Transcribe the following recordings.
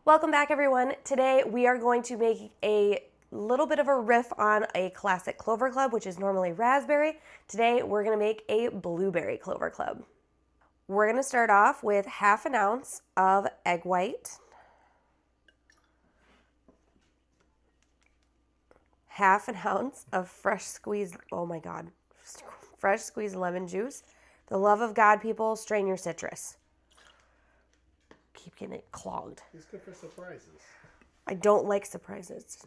Welcome back, everyone. Today we are going to make a little bit of a riff on a classic Clover Club, which is normally raspberry. Today we're going to make a blueberry Clover Club. We're going to start off with half an ounce of egg white, half an ounce of fresh squeezed, fresh squeezed lemon juice. For the love of God, people, strain your citrus. Keep getting it clogged. It's good for surprises. I don't like surprises.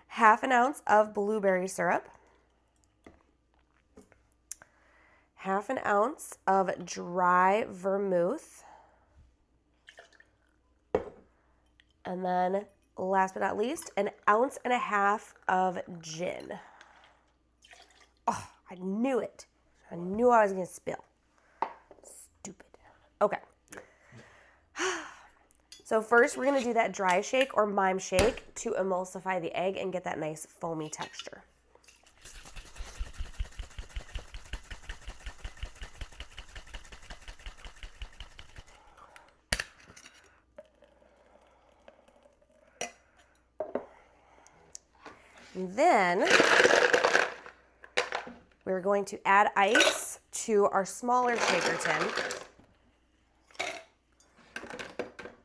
Half an ounce of blueberry syrup. Half an ounce of dry vermouth. And then, last but not least, an ounce and a half of gin. Oh, I knew it. I knew I was going to spill. Stupid. Okay. So first we're going to do that dry shake or mime shake to emulsify the egg and get that nice foamy texture. And then we're going to add ice to our smaller shaker tin.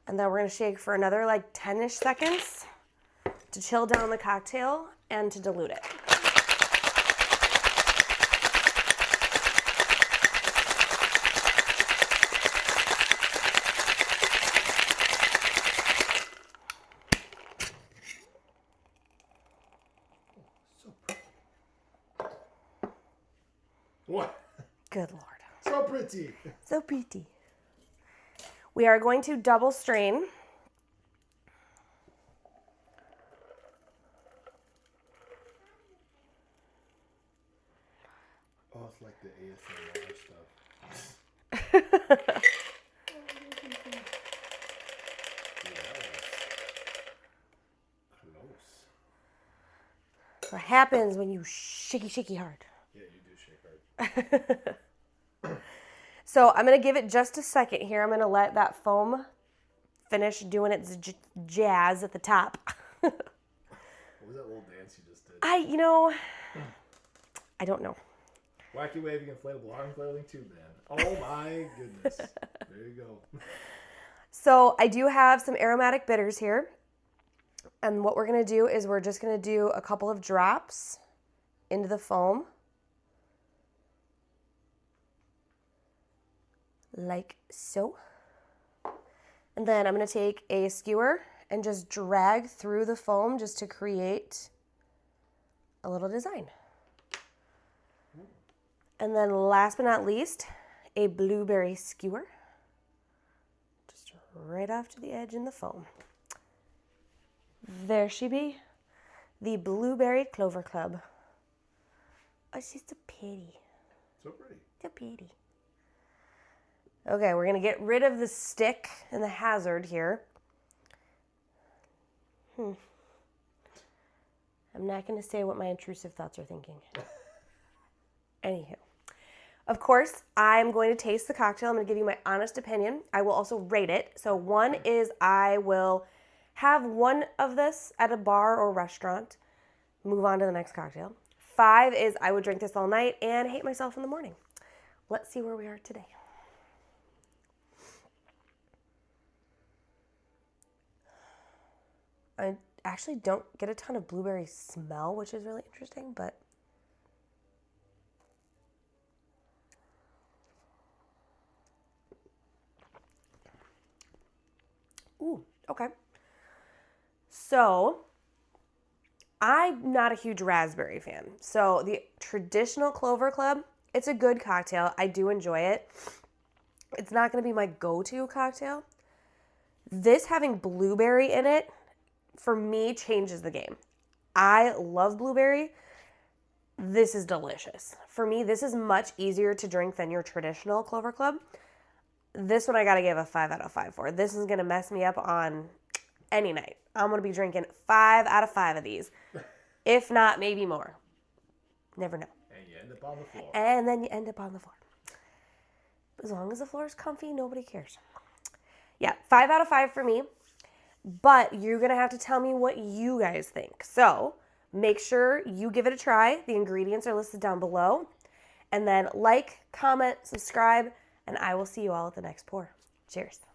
And then we're going to shake for another 10-ish seconds to chill down the cocktail and to dilute it. So pretty. What? Good Lord. So pretty. So pretty. We are going to double strain. Oh, it's like the ASMR stuff. What happens when you shaky hard? Yeah, you do shake hard. So I'm going to give it just a second here. I'm going to let that foam finish doing its jazz at the top. What was that little dance you just did? I don't know. Wacky waving inflatable arm flailing tube band. Oh my goodness. There you go. So I do have some aromatic bitters here. And what we're going to do is we're just going to do a couple of drops into the foam. Like so. And then I'm going to take a skewer and just drag through the foam just to create a little design. And then last but not least, a blueberry skewer. Just right off to the edge in the foam. There she be, the Blueberry Clover Club. Oh, she's so pretty. So pretty. So pretty. Okay, we're going to get rid of the stick and the hazard here. I'm not going to say what my intrusive thoughts are thinking. Anywho. Of course, I'm going to taste the cocktail. I'm going to give you my honest opinion. I will also rate it. So 1 is I will have one of this at a bar or restaurant, move on to the next cocktail. 5 is I would drink this all night and hate myself in the morning. Let's see where we are today. I actually don't get a ton of blueberry smell, which is really interesting, but ooh, okay. So, I'm not a huge raspberry fan. So, the traditional Clover Club, it's a good cocktail. I do enjoy it. It's not going to be my go-to cocktail. This having blueberry in it, for me, changes the game. I love blueberry. This is delicious. For me, this is much easier to drink than your traditional Clover Club. This one I got to give a 5 out of 5 for. This is going to mess me up on any night. I'm going to be drinking 5 out of 5 of these. If not, maybe more. Never know. And you end up on the floor. And then you end up on the floor. As long as the floor is comfy, nobody cares. Yeah, 5 out of 5 for me. But you're going to have to tell me what you guys think. So make sure you give it a try. The ingredients are listed down below. And then like, comment, subscribe, and I will see you all at the next pour. Cheers.